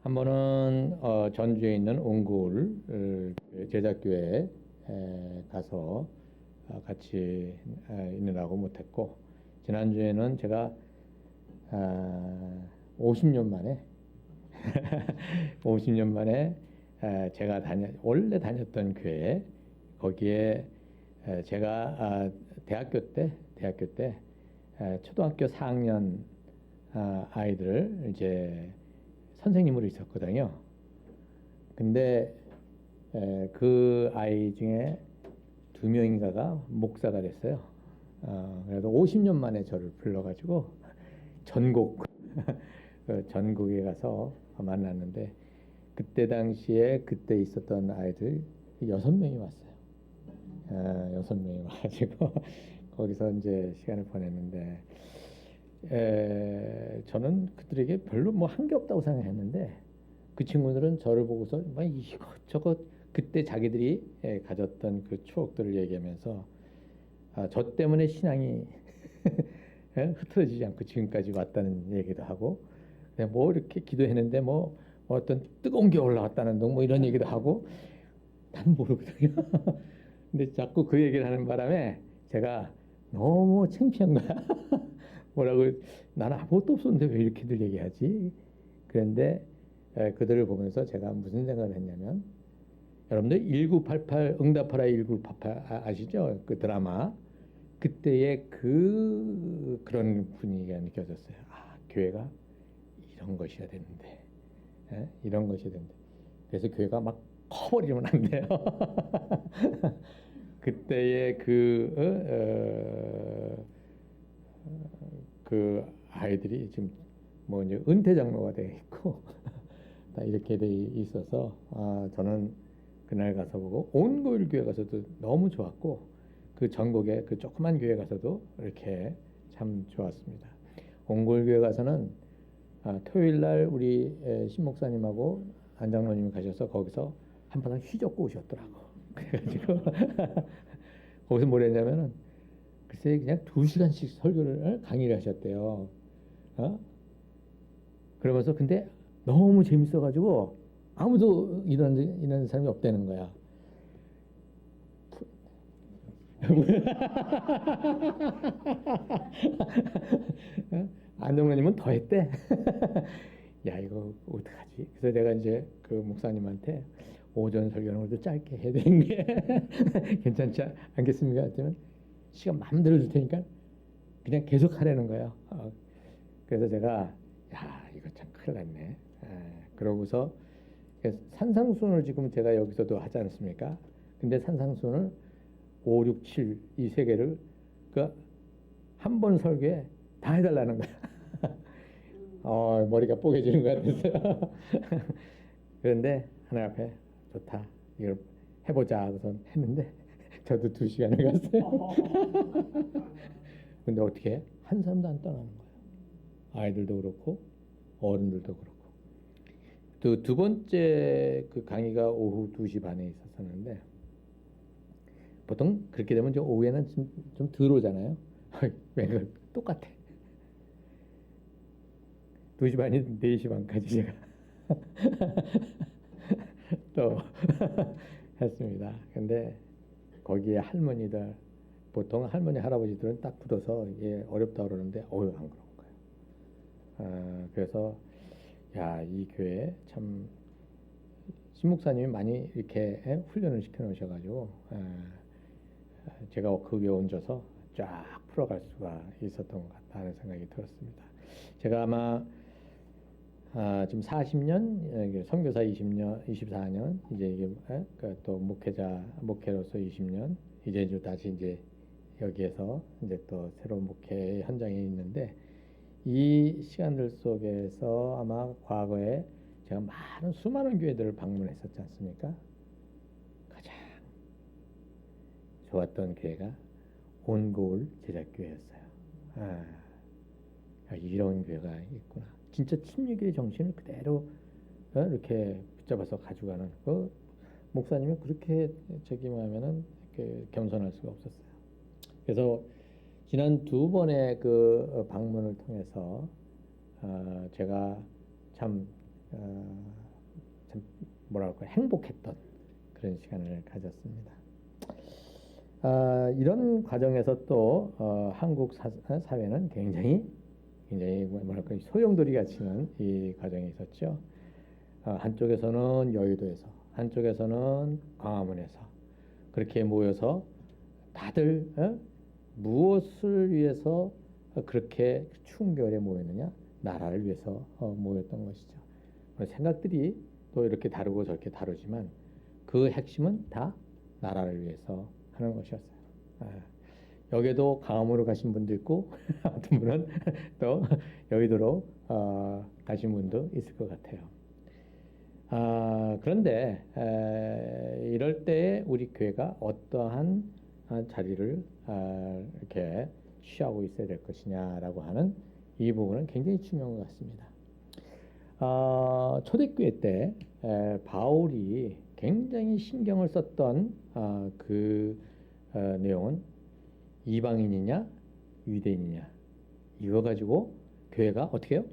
한 번은 전주에 있는 옹골 제작교회에 가서 같이 있느라고 못했고, 지난주에는 제가 50년 만에 50년 만에 제가 원래 다녔던 교회, 거기에 제가 대학교 때 초등학교 4학년 아이들을 이제 선생님으로 있었거든요. 근데 그 아이 중에 2명인가가 목사가 됐어요. 그래서 50년 만에 저를 불러가지고 전국 전국에 가서 만났는데, 그때 당시에 그때 있었던 아이들 6명이 왔어요. 6명이 와가지고 거기서 이제 시간을 보냈는데, 저는 그들에게 별로 뭐 한 게 없다고 생각했는데, 그 친구들은 저를 보고서 막 이것저것 그때 자기들이 가졌던 그 추억들을 얘기하면서 저 때문에 신앙이 흐트러지지 않고 지금까지 왔다는 얘기도 하고, 뭐 이렇게 기도했는데 뭐 어떤 뜨거운 게 올라왔다는 둥 뭐 이런 얘기도 하고, 난 모르거든요. 근데 자꾸 그 얘기를 하는 바람에 제가 너무 창피한 거야. 뭐라고, 나는 아무것도 없었는데 왜 이렇게들 얘기하지? 그런데 그들을 보면서 제가 무슨 생각을 했냐면, 여러분들 1988 응답하라 1988 아시죠? 그 드라마. 그때의 그런 분위기가 느껴졌어요. 교회가 이런 것이어야 되는데, 이런 것이어야 되는데. 그래서 교회가 막 커버리면 안 돼요. 그때의 그 아이들이 지금 뭐 이제 은퇴 장로가 돼 있고 다 이렇게 돼 있어서, 저는 그날 가서 보고 온고일 교회 가서도 너무 좋았고, 그 전국에 그 조그만 교회 가서도 이렇게 참 좋았습니다. 온고일 교회 가서는 토요일 날 우리 신 목사님하고 안 장로님이 가셔서 거기서 한바탕 휘젓고 오셨더라고. 그래가지고 거기서 뭘 했냐면은, 글쎄 그냥 2시간씩 설교를 강의를 하셨대요. 그러면서 근데 너무 재밌어가지고 아무도 이런 사람이 없다는 거야. 안정로님은 더 했대. 야, 이거 어떡하지? 그래서 내가 이제 그 목사님한테 오전 설교는 그래도 짧게 해야 되는 게 괜찮지 않겠습니까? 했더니 시간 마음대로 줄 테니까 그냥 계속 하라는 거예요. 그래서 제가, 야, 이거 참 큰일 났네. 그러고서 산상순을 지금 제가 여기서도 하지 않습니까? 근데 산상순을 5, 6, 7 이 세 개를 그 한 번 설교에 다 해달라는 거야. 머리가 뽀개지는 것 같았어요. 그런데 하나님 앞에 좋다, 이걸 해보자 우선 했는데 저도 2시간을 갔어요. 근데 어떻게 한 사람도 안 떠나는 거예요. 아이들도 그렇고 어른들도 그렇고. 또 두 번째 그 강의가 오후 2시 반에 있었었는데, 보통 그렇게 되면 이제 오후에는 좀 덜 오잖아요. 왜 똑같아. 2시 반이 4시 반까지 제가 또 했습니다. 근데 거기에 할머니들, 보통 할머니 할아버지들은 딱 붙어서 이게 어렵다 그러는데 안 그런 거예요. 그래서 야, 이 교회 참 신목사님이 많이 이렇게 훈련을 시켜 놓으셔가지고 제가 그 교회 얹어서 쫙 풀어갈 수가 있었던 것 같다는 생각이 들었습니다. 제가 아마 지금 40년, 선교사 20년, 24년, 이제 이게 또 목회로서 20년, 이제 다시 이제 여기에서 이제 또 새로운 목회 현장에 있는데, 이 시간들 속에서 아마 과거에 제가 수많은 교회들을 방문했었지 않습니까? 가장 좋았던 교회가 온고울 제작교회였어요. 이런 교회가 있구나. 진짜 침례교회 정신을 그대로 이렇게 붙잡아서 가져가는 그 목사님이 그렇게 하면은 겸손할 수가 없었어요. 그래서 지난 2번의 그 방문을 통해서 제가 참 참 뭐랄까 행복했던 그런 시간을 가졌습니다. 이런 과정에서 또 한국 사회는 굉장히 뭐랄까 소용돌이 같이는 이 과정이 있었죠. 한쪽에서는 여의도에서, 한쪽에서는 광화문에서 그렇게 모여서 다들 무엇을 위해서 그렇게 추운 겨울에 모였느냐? 나라를 위해서 모였던 것이죠. 생각들이 또 이렇게 다르고 저렇게 다르지만 그 핵심은 다 나라를 위해서 하는 것이었어요. 여기도 광화문으로 가신 분도 있고 어떤 분은 또 여의도로 가신 분도 있을 것 같아요. 그런데 이럴 때 우리 교회가 어떠한 자리를 이렇게 취하고 있어야 될 것이냐라고 하는 이 부분은 굉장히 중요한 것 같습니다. 초대교회 때 바울이 굉장히 신경을 썼던 그 내용은 이방인이냐 유대인이냐 이거 가지고 교회가 어떻게 해요?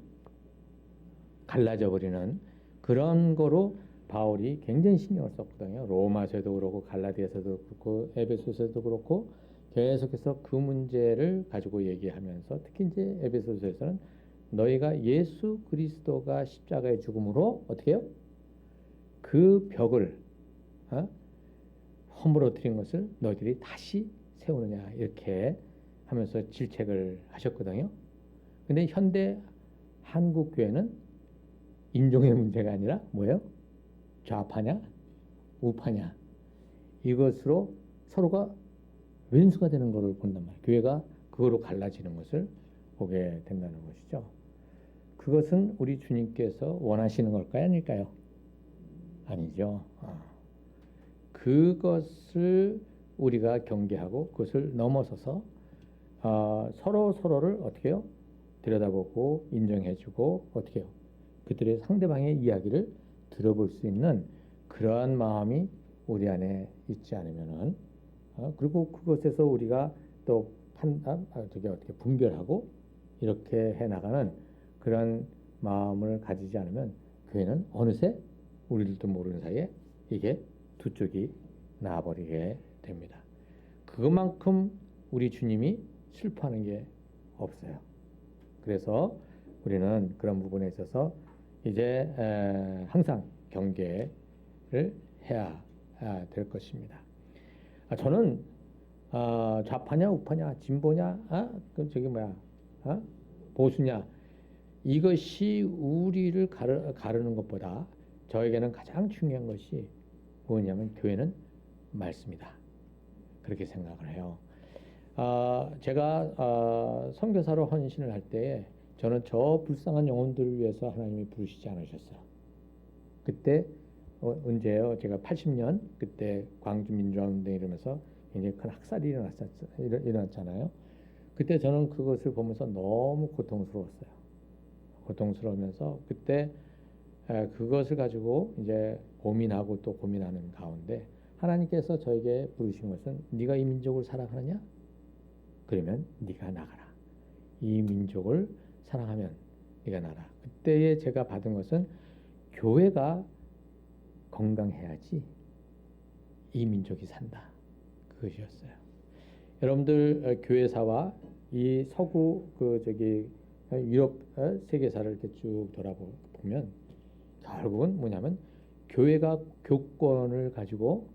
갈라져 버리는 그런 거로 바울이 굉장히 신경을 썼거든요. 로마서에도 그렇고 갈라디아서도 그렇고 에베소서에도 그렇고 계속해서 그 문제를 가지고 얘기하면서 특히 이제 에베소서에서는 너희가 예수 그리스도가 십자가의 죽음으로 어떻게 해요? 그 벽을 허물어뜨린 것을 너희들이 다시 세우느냐 이렇게 하면서 질책을 하셨거든요. 근데 현대 한국 교회는 인종의 문제가 아니라 뭐예요? 좌파냐 우파냐 이것으로 서로가 왼수가 되는 것을 본단 말이에요. 교회가 그거로 갈라지는 것을 보게 된다는 것이죠. 그것은 우리 주님께서 원하시는 걸까요? 아닐까요? 아니죠. 그것을 우리가 경계하고 그것을 넘어서서 서로를 어떻게 해요? 들여다보고 인정해주고 어떻게 해요? 그들의 상대방의 이야기를 들어볼 수 있는 그러한 마음이 우리 안에 있지 않으면은 그리고 그것에서 우리가 또 어떻게 분별하고 이렇게 해나가는 그런 마음을 가지지 않으면 교회는 어느새 우리들도 모르는 사이에 이게 두 쪽이 나와버리게 됩니다. 그것만큼 우리 주님이 슬퍼하는 게 없어요. 그래서 우리는 그런 부분에 있어서 이제 항상 경계를 해야 될 것입니다. 저는 좌파냐 우파냐 진보냐 보수냐 이것이 우리를 가르는 것보다 저에게는 가장 중요한 것이 뭐냐면 교회는 말씀이다. 그렇게 생각을 해요. 제가 선교사로 헌신을 할 때에 저는 저 불쌍한 영혼들을 위해서 하나님이 부르시지 않으셨어요. 그때 언제요? 제가 80년 그때 광주 민주화운동 이러면서 굉장히 큰 학살이 일어났잖아요. 그때 저는 그것을 보면서 너무 고통스러웠어요. 고통스러우면서 그때 그것을 가지고 이제 고민하고 또 고민하는 가운데 하나님께서 저에게 부르신 것은 네가 이 민족을 사랑하느냐? 그러면 네가 나가라. 이 민족을 사랑하면 네가 나가라. 그때에 제가 받은 것은 교회가 건강해야지 이 민족이 산다. 그것이었어요. 여러분들 교회사와 이 서구 유럽 세계사를 이렇게 쭉 돌아보면 결국은 뭐냐면 교회가 교권을 가지고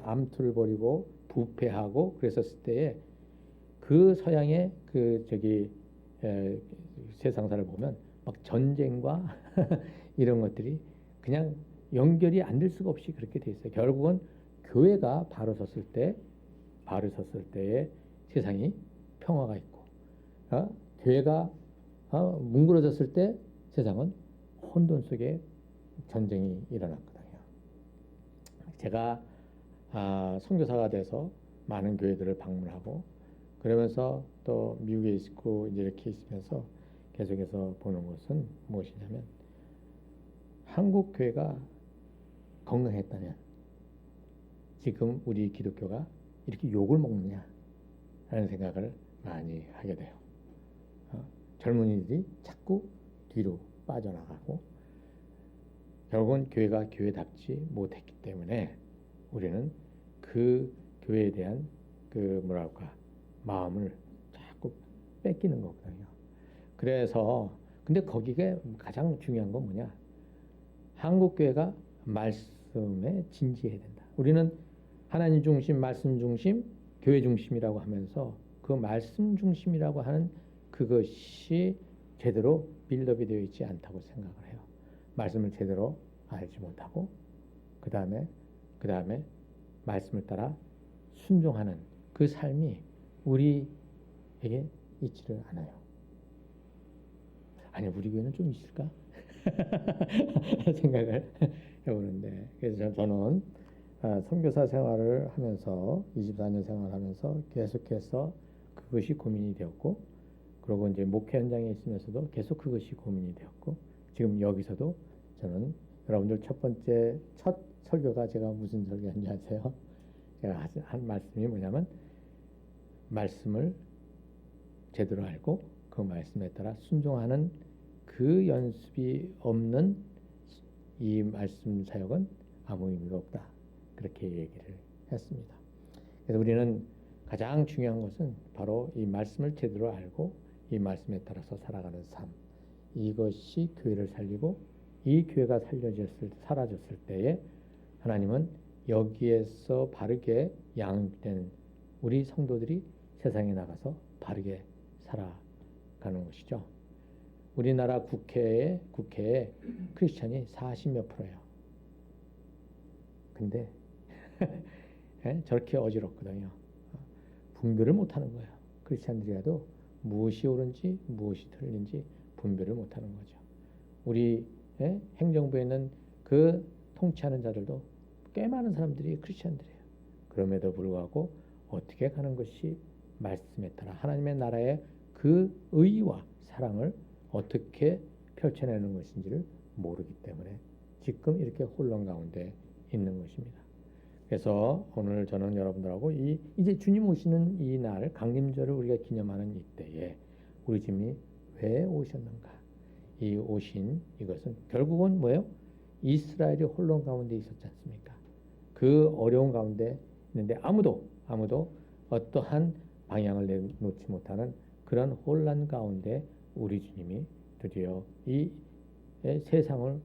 암투를 벌이고 부패하고 그랬었을 때에 그 서양의 세상사를 보면 막 전쟁과 이런 것들이 그냥 연결이 안 될 수가 없이 그렇게 돼 있어요. 결국은 교회가 바로 섰을 때에 세상이 평화가 있고 교회가 뭉그러졌을 때 세상은 혼돈 속에 전쟁이 일어났거든요. 제가 선교사가 돼서 많은 교회들을 방문하고 그러면서 또 미국에 있고 이제 이렇게 있으면서 계속해서 보는 것은 무엇이냐면 한국 교회가 건강했다면 지금 우리 기독교가 이렇게 욕을 먹느냐 하는 생각을 많이 하게 돼요. 젊은이들이 자꾸 뒤로 빠져나가고 결국은 교회가 교회답지 못했기 때문에 우리는 그 교회에 대한 그 뭐랄까 마음을 자꾸 뺏기는 거거든요. 그래서 근데 거기에 가장 중요한 건 뭐냐? 한국 교회가 말씀에 진지해야 된다. 우리는 하나님 중심, 말씀 중심, 교회 중심이라고 하면서 그 말씀 중심이라고 하는 그것이 제대로 빌드업이 되어 있지 않다고 생각을 해요. 말씀을 제대로 알지 못하고 그 다음에 말씀을 따라 순종하는 그 삶이 우리에게 있지를 않아요. 아니 우리 교회는 좀 있을까? 생각을 해보는데 그래서 저는 선교사 생활을 하면서 24년 생활하면서 계속해서 그것이 고민이 되었고 그리고 이제 목회 현장에 있으면서도 계속 그것이 고민이 되었고 지금 여기서도 저는 여러분들 첫 설교가 제가 무슨 설교인지 아세요? 제가 한 말씀이 뭐냐면 말씀을 제대로 알고 그 말씀에 따라 순종하는 그 연습이 없는 이 말씀 사역은 아무 의미가 없다. 그렇게 얘기를 했습니다. 그래서 우리는 가장 중요한 것은 바로 이 말씀을 제대로 알고 이 말씀에 따라서 살아가는 삶. 이것이 교회를 살리고 이 교회가 사라졌을 때에 하나님은 여기에서 바르게 양육된 우리 성도들이 세상에 나가서 바르게 살아가는 것이죠. 우리나라 국회에 크리스찬이 40몇 %예요. 근데 저렇게 어지럽거든요. 분별을 못하는 거예요. 크리스찬들이라도 무엇이 옳은지 무엇이 틀린지 분별을 못하는 거죠. 우리 행정부에 있는 그 통치하는 자들도 꽤 많은 사람들이 크리스찬들이에요. 그럼에도 불구하고 어떻게 가는 것이 말씀에 따라 하나님의 나라의 그 의와 사랑을 어떻게 펼쳐내는 것인지를 모르기 때문에 지금 이렇게 혼란 가운데 있는 것입니다. 그래서 오늘 저는 여러분들하고 이제 주님 오시는 이 날 강림절을 우리가 기념하는 이때에 우리 주님이 왜 오셨는가? 이 오신 이것은 결국은 뭐예요? 이스라엘이 혼란 가운데 있었지 않습니까? 그 어려운 가운데 있는데 아무도 어떠한 방향을 내놓지 못하는 그런 혼란 가운데 우리 주님이 드디어 이 세상을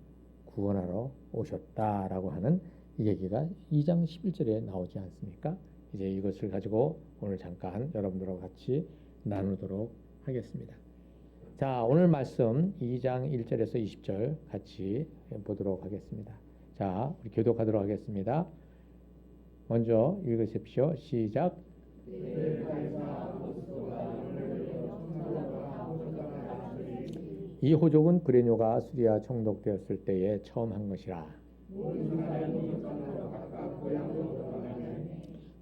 구원하러 오셨다라고 하는 얘기가 2장 11절에 나오지 않습니까? 이제 이것을 가지고 오늘 잠깐 여러분들하고 같이 나누도록 하겠습니다. 자, 오늘 말씀 2장 1절에서 20절 같이 보도록 하겠습니다. 자, 우리 교독하도록 하겠습니다. 먼저 읽으십시오. 시작. 이 호족은 그레뇨가 수리아 총독되었을 때에 처음 한 것이라.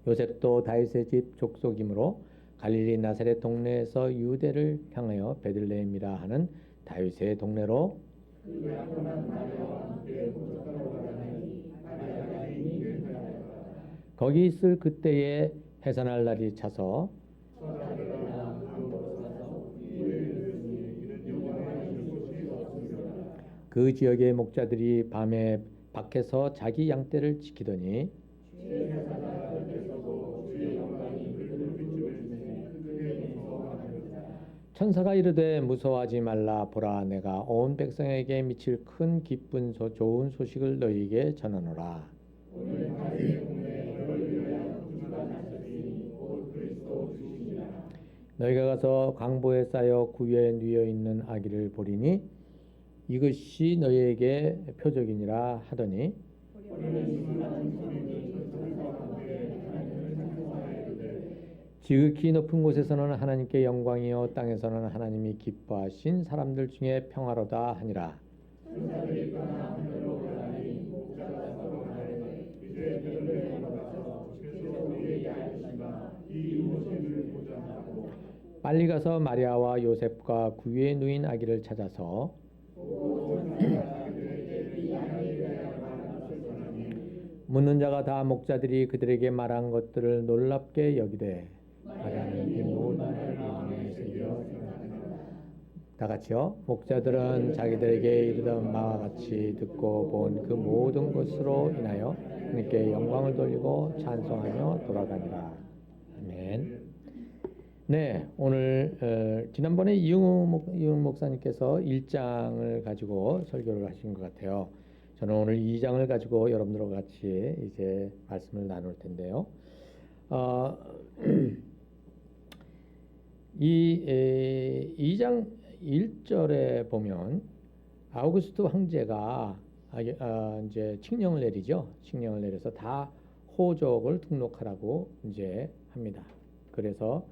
요셉도 다윗의 집 족속이므로 갈릴리 나사렛 동네에서 유대를 향하여 베들레헴이라 하는 다윗의 동네로 거기 있을 그때에 해산할 날이 차서 그 지역의 목자들이 밤에 밖에서 자기 양떼를 지키더니 천사가 이르되 무서워하지 말라. 보라, 내가 온 백성에게 미칠 큰 기쁜 좋은 소식을 너희에게 전하노라. 너희가 가서 강보에 쌓여 구유에 누워 있는 아기를 보리니 이것이 너희에게 표적이니라 하더니 지극히 높은 곳에서는 하나님께 영광이요 땅에서는 하나님이 기뻐하신 사람들 중에 평화로다 하니라. 빨리 가서 마리아와 요셉과 구유에 누인 아기를 찾아서 묻는 자가 다 목자들이 그들에게 말한 것들을 놀랍게 여기되 마리아는 이 모든 말을 마음에 새겨 다 같이요. 목자들은 자기들에게 이르던 바와 같이 듣고 본 그 모든 것으로 인하여 하나님께 영광을 돌리고 찬송하며 돌아가니라. 아멘. 네, 오늘 지난번에 이용 목사님께서 1장을 가지고 설교를 하신 것 같아요. 저는 오늘 2장을 가지고 여러분들과 같이 이제 말씀을 나눌 텐데요. 이 2장 1절에 보면 아우구스트 황제가 이제 칙령을 내리죠. 칙령을 내려서 다 호족을 등록하라고 이제 합니다. 그래서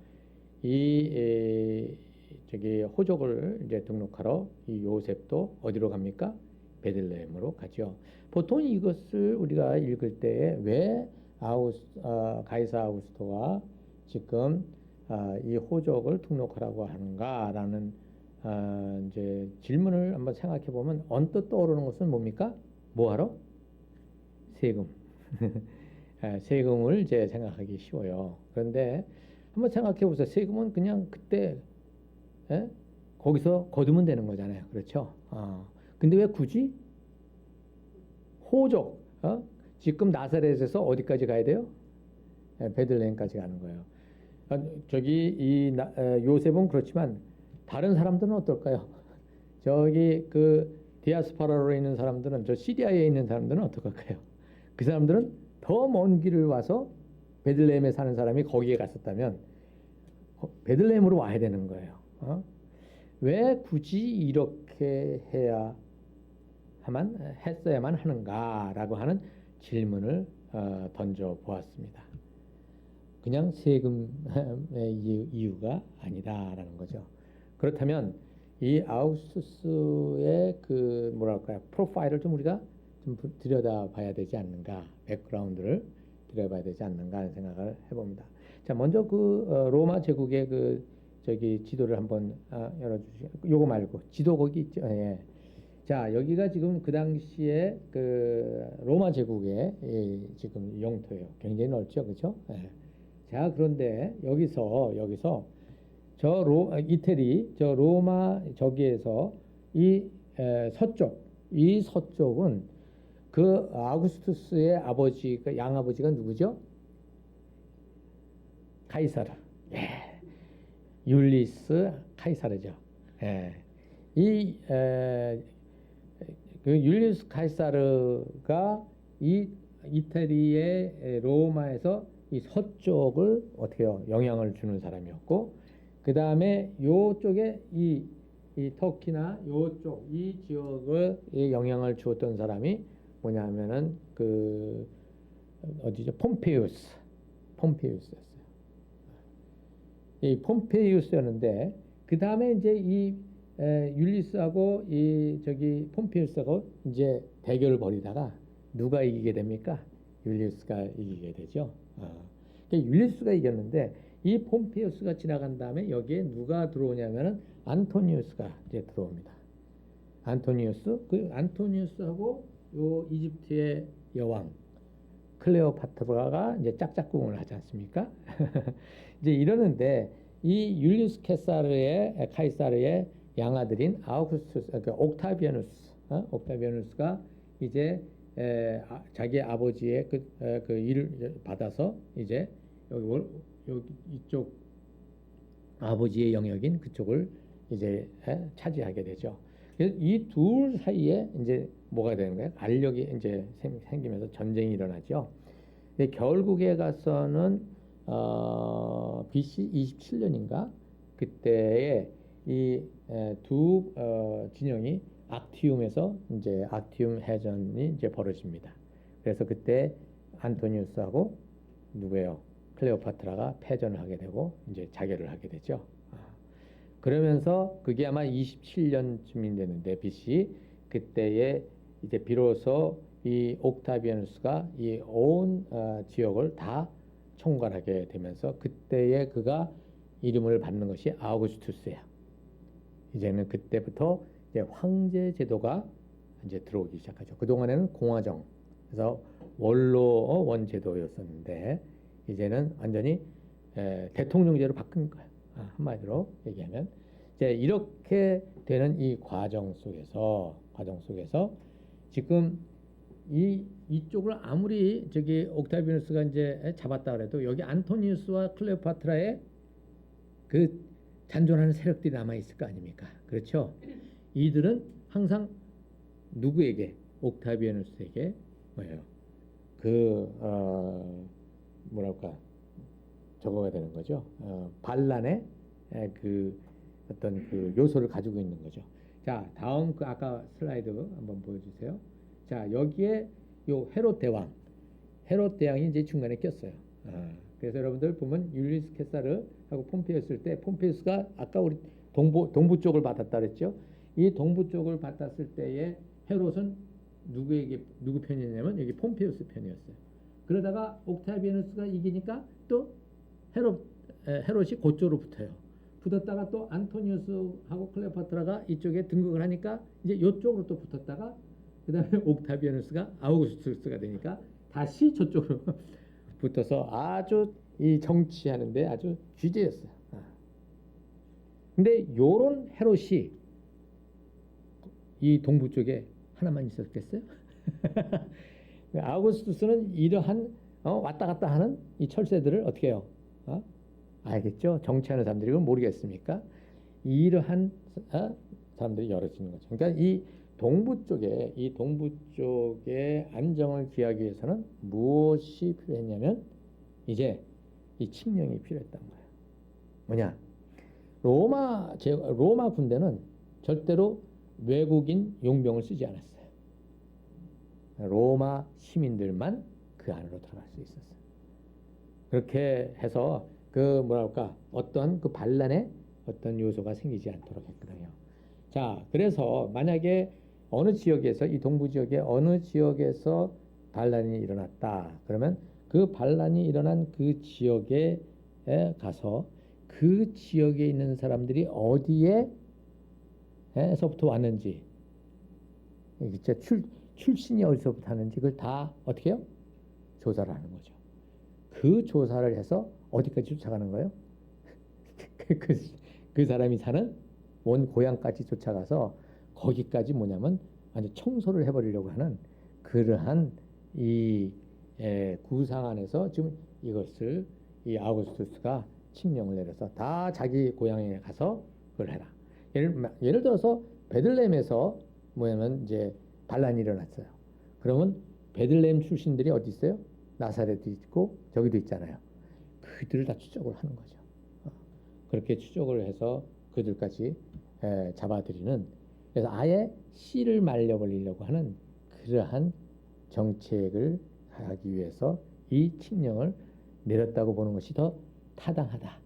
저기 호족을 이제 등록하러 이 요셉도 어디로 갑니까? 베들레헴으로 가죠. 보통 이것을 우리가 읽을 때에 왜 가이사 아우구스토가 지금 이 호족을 등록하라고 하는가라는 이제 질문을 한번 생각해 보면 언뜻 떠오르는 것은 뭡니까? 뭐하러? 세금. 세금을 이제 생각하기 쉬워요. 그런데 한번 생각해 보세요. 세금은 그냥 그때 거기서 거두면 되는 거잖아요. 그렇죠? 근데 왜 굳이 호족? 지금 나사렛에서 어디까지 가야 돼요? 베들레헴까지 가는 거예요. 저기 요셉은 그렇지만 다른 사람들은 어떨까요? 저기 그 디아스포라로 있는 사람들은, 저 시리아에 있는 사람들은 어떨까요? 그 사람들은 더 먼 길을 와서 베들레헴에 사는 사람이 거기에 갔었다면 베들레헴으로 와야 되는 거예요. 왜 굳이 이렇게 했어야만 하는가라고 하는 질문을 던져 보았습니다. 그냥 세금의 이유가 아니다라는 거죠. 그렇다면 이 아우구스투스의 그 뭐랄까요, 프로파일을 좀 우리가 좀 들여다봐야 되지 않는가, 백그라운드를 들여다봐야 되지 않는가 하는 생각을 해봅니다. 자, 먼저 그 로마 제국의 그 저기 지도를 한번 열어주시죠. 요거 말고 지도 거기 있죠. 예. 자, 여기가 지금 그 당시에 그 로마 제국의 지금 영토예요. 굉장히 넓죠, 그렇죠? 예. 자, 그런데 여기서 이태리 저 로마 저기에서 이 서쪽은 그 아우구스투스의 아버지, 그 양아버지가 누구죠? 카이사르. 예. 율리스 카이사르죠. 예. 그 율리스 카이사르가 이 이태리의 로마에서 이 서쪽을 어떻게 해요? 영향을 주는 사람이었고, 그 다음에 요쪽에 이 터키나 요쪽 이 지역을 영향을 주었던 사람이 뭐냐면은 그 어디죠? 폼페이우스였어요. 이 폼페이우스였는데, 그 다음에 이제 이 율리스하고 이 저기 폼페이우스하고 이제 대결을 벌이다가 누가 이기게 됩니까? 율리스가 이기게 되죠. 그러니까 율리스가 이겼는데 이 폼페이우스가 지나간 다음에 여기에 누가 들어오냐면은 안토니우스가 이제 들어옵니다. 그 안토니우스하고 요 이집트의 여왕 클레오파트라가 이제 짝짝꿍을 하지 않습니까? 이제 이러는데 이 율리우스 카이사르의 양아들인 아우구스투스, 그러니까 옥타비아누스가 이제 자기 아버지의 그 일을 받아서 이제 여기 이쪽 아버지의 영역인 그쪽을 이제 차지하게 되죠. 이 둘 사이에 이제 뭐가 되는 거예요? 알력이 이제 생기면서 전쟁이 일어나죠. 근데 결국에 가서는 BC 27년인가 그때에 이 두 진영이 악티움에서 이제 악티움 해전이 이제 벌어집니다. 그래서 그때 안토니우스하고 누구예요? 클레오파트라가 패전을 하게 되고 이제 자결을 하게 되죠. 그러면서 그게 아마 27년쯤이 됐는데 BC 그때에 이제 비로소 이 옥타비아누스가 이 온 지역을 다 총괄하게 되면서 그때에 그가 이름을 받는 것이 아우구스투스예요. 이제는 그때부터 이제 황제 제도가 이제 들어오기 시작하죠. 그 동안에는 공화정, 그래서 원로 제도였었는데 이제는 완전히 대통령제로 바뀐 거예요. 한마디로 얘기하면. 이제 이렇게 되는 이 과정 속에서 지금 이쪽을 아무리 저기 옥타비아누스가 이제 잡았다 그래도 여기 안토니우스와 클레오파트라의 그 잔존하는 세력들이 남아 있을 거 아닙니까? 그렇죠? 이들은 항상 누구에게? 옥타비아누스에게 뭐예요? 그 뭐랄까 저거가 되는 거죠. 반란의 그 어떤 그 요소를 가지고 있는 거죠. 자, 다음 그 아까 슬라이드 한번 보여주세요. 자, 여기에 요 헤롯 대왕이 이제 중간에 꼈어요. 그래서 여러분들 보면 율리스 케사르하고 폼페이우스일 때 폼페이우스가 아까 우리 동부 쪽을 받았다 그랬죠. 이 동부 쪽을 받았을 때에 헤롯은 누구 편이냐면 여기 폼페이우스 편이었어요. 그러다가 옥타비아누스가 이기니까 또 헤롯이 그쪽으로 붙어요. 붙었다가 또 안토니우스하고 클레오파트라가 이쪽에 등극을 하니까 이제 이쪽으로 또 붙었다가 그 다음에 옥타비아누스가 아우구스투스가 되니까 다시 저쪽으로 붙어서 아주 이 정치하는데 아주 귀재였어요. 근데 요런 헤롯이 이 동부 쪽에 하나만 있었겠어요? 아우구스투스는 이러한 왔다 갔다 하는 이 철새들을 어떻게 해요? 알겠죠? 정치하는 사람들이 그걸 모르겠습니까? 이러한 사람들이 여럿이는 거죠. 그러니까 이 동부 쪽에 안정을 기하기 위해서는 무엇이 필요했냐면 이제 이 칙령이 필요했단 거예요. 뭐냐? 로마 군대는 절대로 외국인 용병을 쓰지 않았어요. 로마 시민들만 그 안으로 들어갈 수 있었어요. 그렇게 해서 그 뭐랄까 어떤 그 반란의 어떤 요소가 생기지 않도록 했거든요. 자, 그래서 만약에 어느 지역에서 이 동부 지역의 어느 지역에서 반란이 일어났다. 그러면 그 반란이 일어난 그 지역에 가서 그 지역에 있는 사람들이 어디에서부터 왔는지, 출신이 어디서부터 왔는지 그걸 다 어떻게 해요? 조사를 하는 거죠. 그 조사를 해서 어디까지 쫓아가는 거예요? 그 사람이 사는 원 고향까지 쫓아가서 거기까지 뭐냐면 완전 청소를 해버리려고 하는 그러한 이 구상 안에서 지금 이것을 이 아우구스투스가 칙령을 내려서 다 자기 고향에 가서 그걸 해라. 예를 들어서 베들레헴에서 뭐냐면 이제 반란이 일어났어요. 그러면 베들레헴 출신들이 어디 있어요? 나사렛도 있고 저기도 있잖아요. 그들을 다 추적을 하는 거죠. 그렇게 추적을 해서 그들까지 잡아들이는, 그래서 아예 씨를 말려버리려고 하는 그러한 정책을 하기 위해서 이 칙령을 내렸다고 보는 것이 더 타당하다.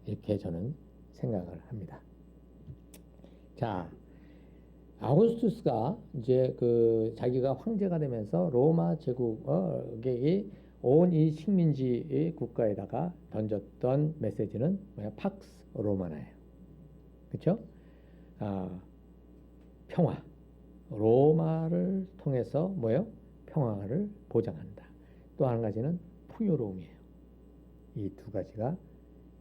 이렇게 저는 생각을 합니다. 자, 아우구스투스가 이제 그 자기가 황제가 되면서 로마 제국의 온 이 식민지 국가에다가 던졌던 메시지는 뭐야? 팍스 로마나예요. 그렇죠? 평화. 로마를 통해서 뭐예요? 평화를 보장한다. 또 한 가지는 풍요로움이에요. 이 두 가지가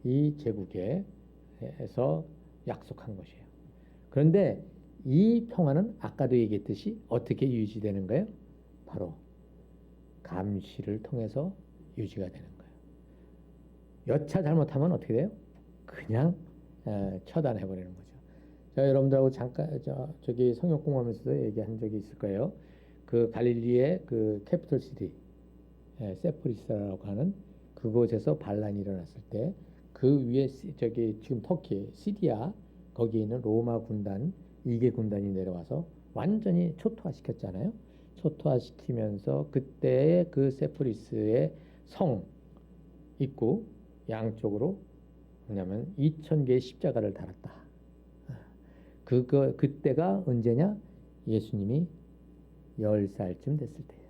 이 제국에서 약속한 것이에요. 그런데 이 평화는 아까도 얘기했듯이 어떻게 유지되는 거예요? 바로 감시를 통해서 유지가 되는 거예요. 여차 잘못하면 어떻게 돼요? 그냥 처단해버리는 거죠. 제가 여러분들하고 잠깐 저기 성역 공부하면서도 얘기한 적이 있을 거예요. 그 갈릴리의 그 캐피털 시티 세포리스라고 하는 그곳에서 반란이 일어났을 때 그 위에 저기 지금 터키 시리아 거기에 있는 로마 군단 2개 군단이 내려와서 완전히 초토화시켰잖아요. 초토화시키면서 그때의 그 세포리스의 성 입구 양쪽으로 뭐냐면 2000개의 십자가를 달았다. 그때가 언제냐? 예수님이 10살쯤 됐을 때예요.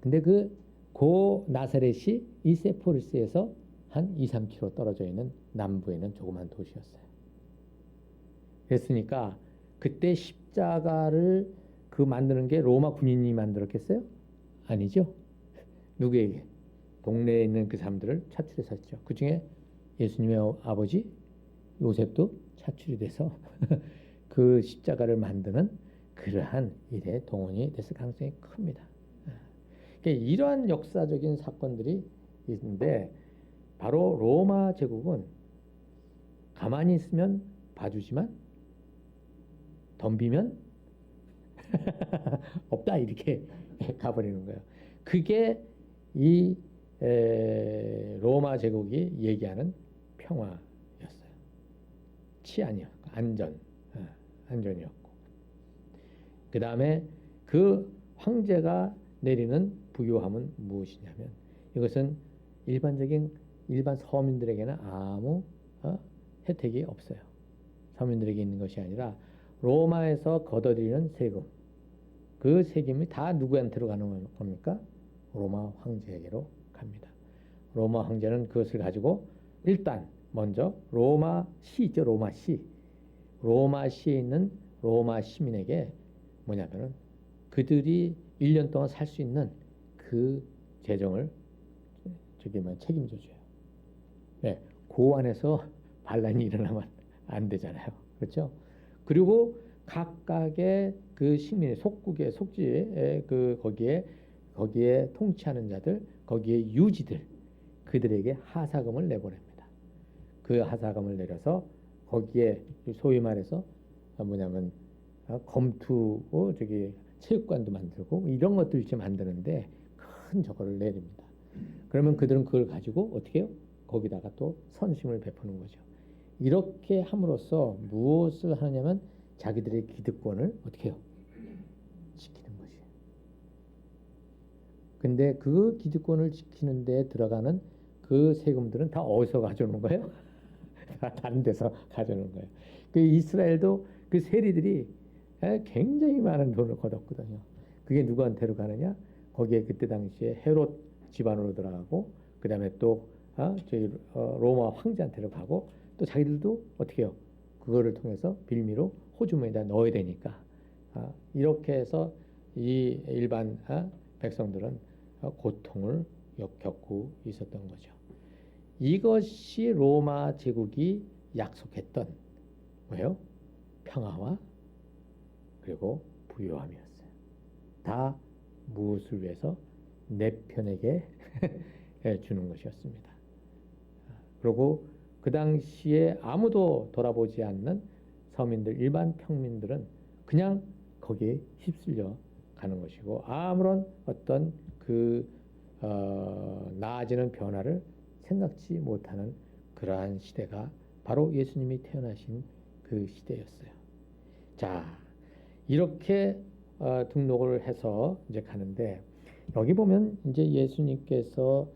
근데 그 나사렛이 이 세포리스에서 한 2-3km 떨어져 있는 남부에 있는 조그만 도시였어요. 그랬으니까 그때 십자가를 만드는 게 로마 군인이 만들었겠어요? 아니죠. 누구에게? 동네에 있는 그 사람들을 차출해서 했죠. 그 중에 예수님의 아버지 요셉도 차출이 돼서 그 십자가를 만드는 그러한 일에 동원이 됐을 가능성이 큽니다. 그러니까 이러한 역사적인 사건들이 있는데 바로 로마 제국은 가만히 있으면 봐주지만 덤비면 없다 이렇게 가버리는 거예요. 그게 이 로마 제국이 얘기하는 평화였어요. 치안이었고 안전이었고 그 다음에 그 황제가 내리는 부요함은 무엇이냐면 이것은 일반 서민들에게는 아무 혜택이 없어요. 서민들에게 있는 것이 아니라 로마에서 걷어들이는 세금, 그 세금이 다 누구한테로 가는 겁니까? 로마 황제에게로 갑니다. 로마 황제는 그것을 가지고 일단 먼저 로마시 있죠. 로마시에 있는 로마 시민에게 뭐냐면은 그들이 1년 동안 살 수 있는 그 재정을 책임져 줘요. 네, 그 안에서 반란이 일어나면 안 되잖아요. 그렇죠? 그리고 각각의 그 식민의 속지에 거기에 통치하는 자들, 거기에 유지들, 그들에게 하사금을 내보냅니다. 그 하사금을 내려서 거기에 소위 말해서 뭐냐면 검투, 체육관도 만들고 이런 것들 좀 만드는데 큰 저거를 내립니다. 그러면 그들은 그걸 가지고 어떻게 해요? 거기다가 또 선심을 베푸는 거죠. 이렇게 함으로써 무엇을 하냐면 자기들의 기득권을 어떻게 해요? 지키는 것이에요. 근데 그 기득권을 지키는 데 들어가는 그 세금들은 다 어디서 가져오는 거예요? 다 다른 데서 가져오는 거예요. 그 이스라엘도 그 세리들이 굉장히 많은 돈을 걷었거든요. 그게 누구한테로 가느냐? 거기에 그때 당시에 헤롯 집안으로 들어가고 그 다음에 또 로마 황제한테로 가고 또 자기들도 어떻게 해요? 그거를 통해서 빌미로 호주머니에다 넣어야 되니까 이렇게 해서 이 일반 백성들은 고통을 겪고 있었던 거죠. 이것이 로마 제국이 약속했던 뭐예요? 평화와 그리고 부요함이었어요. 다 무엇을 위해서? 내 편에게 주는 것이었습니다. 그리고 그 당시에 아무도 돌아보지 않는 서민들, 일반 평민들은 그냥 거기에 휩쓸려 가는 것이고 아무런 어떤 나아지는 변화를 생각지 못하는 그러한 시대가 바로 예수님이 태어나신 그 시대였어요. 자, 이렇게 등록을 해서 이제 가는데 여기 보면 이제 예수님께서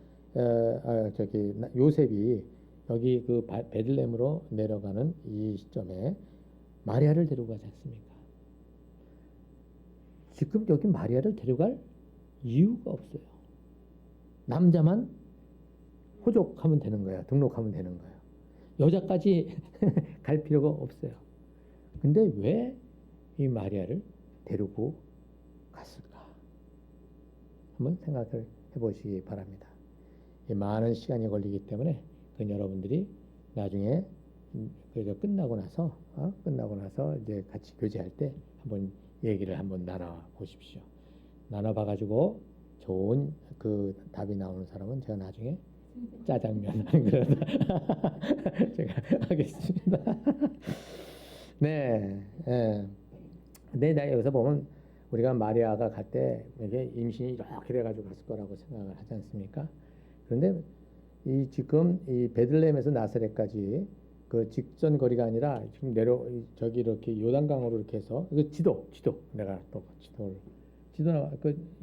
요셉이 여기 그 베들레헴으로 내려가는 이 시점에 마리아를 데리고 가지 않습니까? 지금 여기 마리아를 데려갈 이유가 없어요. 남자만 호족하면 되는 거예요. 등록하면 되는 거예요. 여자까지 갈 필요가 없어요. 근데 왜 이 마리아를 데리고 갔을까? 한번 생각을 해보시기 바랍니다. 많은 시간이 걸리기 때문에 여러분들이 나중에 끝나고 나서 이제 같이 교제할 때 한번 얘기를 한번 나눠 보십시오. 나눠 봐가지고 좋은 그 답이 나오는 사람은 제가 나중에 짜장면 그러다 제가 하겠습니다. 네, 네, 여기서 보면 우리가 마리아가 갈 때 이게 임신이 이렇게 돼가지고 갔을 거라고 생각을 하지 않습니까? 그런데 지금 이 베들레헴에서 나사렛까지 그 직전 거리가 아니라 지금 저기 이렇게 요단강으로 이렇게 해서 이거 지도 내가 또 지도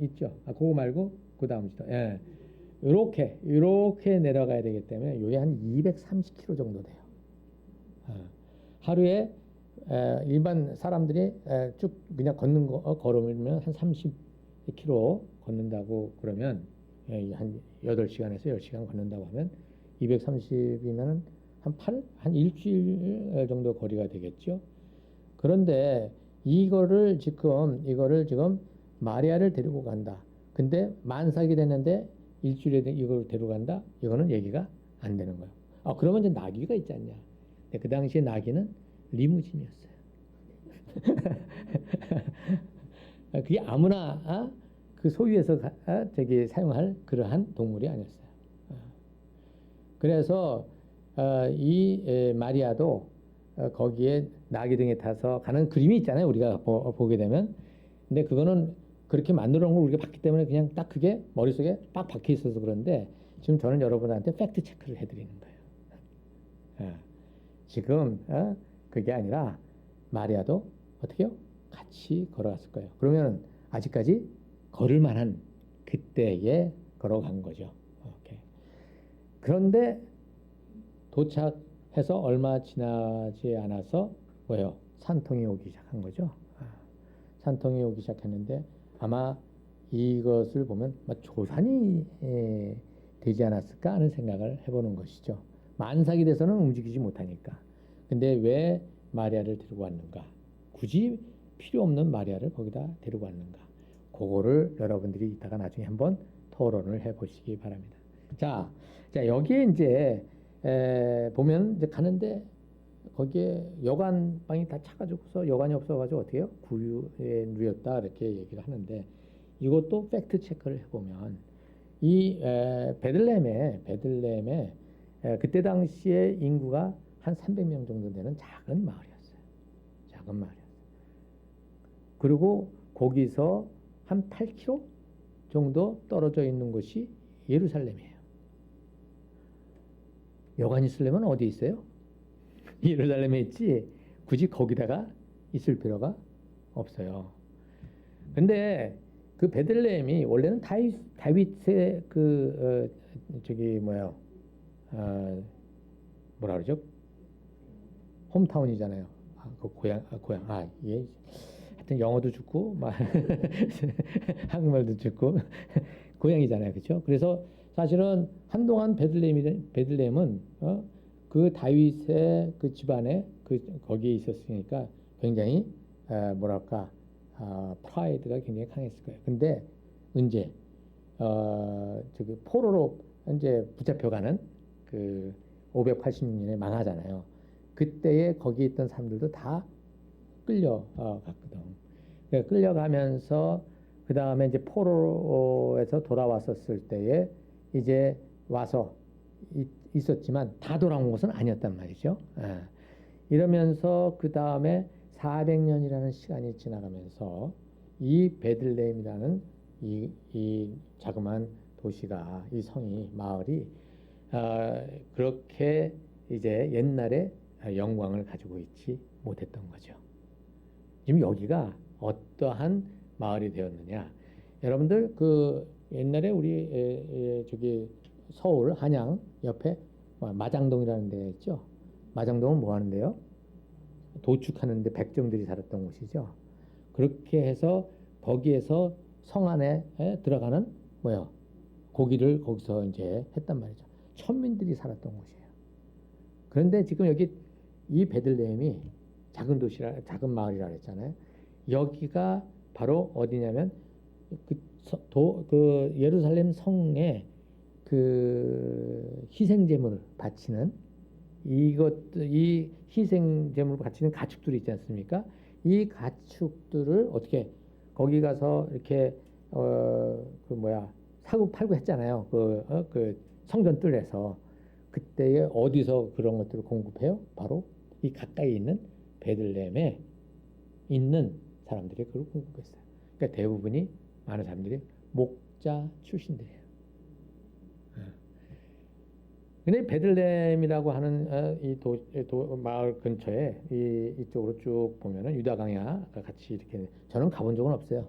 있죠. 그거 말고 그 다음 지도. 예. 이렇게 내려가야 되기 때문에 이게 한 230km 정도 돼요. 하루에 일반 사람들이 쭉 그냥 걸으면 한 30km 걷는다고 그러면 한 8시간에서 10시간 걷는다고 하면 230이면 한 일주일 정도 거리가 되겠죠. 그런데 이거를 지금 마리아를 데리고 간다. 근데 만삭이 됐는데 일주일에 이걸 데려간다? 이거는 얘기가 안 되는 거예요. 그러면 이제 나귀가 있지 않냐. 근데 그 당시에 나귀는 리무진이었어요. 그게 아무나 그 소유에서 저기 사용할 그러한 동물이 아니었어요. 그래서 이 마리아도 거기에 나귀 등에 타서 가는 그림이 있잖아요. 우리가 보게 되면. 근데 그거는 그렇게 만들어 놓은 걸 우리가 봤기 때문에 그냥 딱 그게 머릿속에 빡 박혀 있어서 그런데 지금 저는 여러분한테 팩트 체크를 해드리는 거예요. 지금 그게 아니라 마리아도 어떻게요? 같이 걸어갔을 거예요. 그러면 아직까지 걸을 만한 그때에 걸어간 거죠. 오케이. 그런데 도착해서 얼마 지나지 않아서 뭐예요? 산통이 오기 시작한 거죠. 산통이 오기 시작했는데 아마 이것을 보면 조산이 되지 않았을까 하는 생각을 해보는 것이죠. 만삭이 돼서는 움직이지 못하니까. 근데 왜 마리아를 데리고 왔는가? 굳이 필요 없는 마리아를 거기다 데리고 왔는가? 그거를 여러분들이 이따가 나중에 한번 토론을 해보시기 바랍니다. 자 여기에 이제 보면 이제 가는데 거기에 여관방이 다 차가지고서 여관이 없어가지고 어떻게 해요? 구유에 누렸다 이렇게 얘기를 하는데 이것도 팩트 체크를 해보면 이 베들레헴에 그때 당시에 인구가 한 300명 정도 되는 작은 마을이었어요. 작은 마을이었어요. 그리고 거기서 한 8km 정도 떨어져 있는 곳이 예루살렘이에요. 여관이 있으려면 어디 있어요? 예루살렘에 있지 굳이 거기다가 있을 필요가 없어요. 근데 그 베들레헴이 원래는 다윗의 그 저기 뭐야 뭐라 그러죠? 홈타운이잖아요. 그 고향 예. 하여튼 영어도 좋고 막 한국말도 좋고 고향이잖아요, 그렇죠? 그래서 사실은 한동안 베들레헴은 그 다윗의 그 집안에 거기에 있었으니까 굉장히 뭐랄까 프라이드가 굉장히 강했을 거예요. 근데 언제 저기 포로로 이제 붙잡혀가는 그 586년에 망하잖아요. 그때에 거기 있던 사람들도 다 끌려갔거든. 그러니까 끌려가면서 그 다음에 이제 포로에서 돌아왔었을 때에 이제 와서 있었지만 다 돌아온 것은 아니었단 말이죠. 이러면서 그 다음에 400년이라는 시간이 지나가면서 이 베들레헴이라는 이 자그마한 도시가 이 성이 마을이 그렇게 이제 옛날에 영광을 가지고 있지 못했던 거죠. 지금 여기가 어떠한 마을이 되었느냐? 여러분들 그 옛날에 우리 저기 서울 한양 옆에 마장동이라는 데가 있죠. 마장동은 뭐 하는데요? 도축하는데 백정들이 살았던 곳이죠. 그렇게 해서 거기에서 성 안에 들어가는 뭐요? 고기를 거기서 이제 했단 말이죠. 천민들이 살았던 곳이에요. 그런데 지금 여기 이 베들레헴이 작은 마을이라 그랬잖아요. 여기가 바로 어디냐면 그 예루살렘 성에 그 희생제물을 바치는 이 희생제물을 바치는 가축들이 있지 않습니까? 이 가축들을 어떻게 거기 가서 이렇게 그 뭐야 사고 팔고 했잖아요. 그 성전뜰에서 그때에 어디서 그런 것들을 공급해요? 바로 이 가까이 있는 베들레헴에 있는 사람들이 그걸 공급했어요. 그러니까 대부분이 많은 사람들이 목자 출신들이에요. 근데 베들레헴이라고 하는 이 마을 근처에 이쪽으로 쭉 보면은 유다 강야 같이 이렇게 저는 가본 적은 없어요.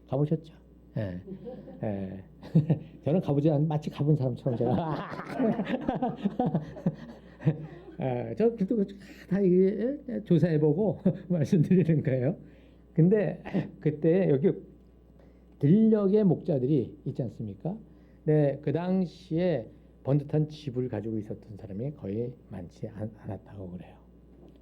가보셨죠? 예. 예. 저는 가보지 않 마치 가본 사람처럼 제가 저 그래도 다 이게 조사해보고 말씀드리는 거예요. 근데 그때 여기 들녘의 목자들이 있지 않습니까? 네, 그 당시에 번듯한 집을 가지고 있었던 사람이 거의 많지 않았다고 그래요.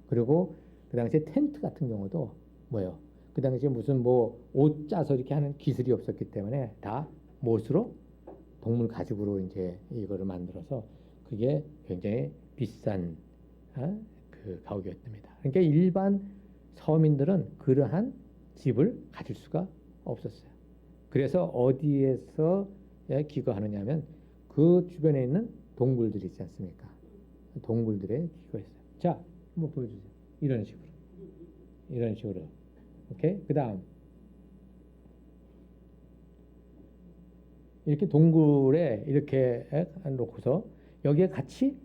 그리고 그 당시에 텐트 같은 경우도 뭐예요? 그 당시에 무슨 뭐 옷 짜서 이렇게 하는 기술이 없었기 때문에 다 못으로 동물 가죽으로 이제 이거를 만들어서 그게 굉장히 비싼 그 가옥이었답니다. 그러니까 일반 서민들은 그러한 집을 가질 수가 없었어요. 그래서 어디에서 기거하느냐면 그 주변에 있는 동굴들 있지 않습니까? 동굴들에 기거했어요. 자, 한번 보여주세요. 이런 식으로. 이런 식으로. 오케이? 그 다음. 이렇게 동굴에 이렇게 놓고서 여기에 같이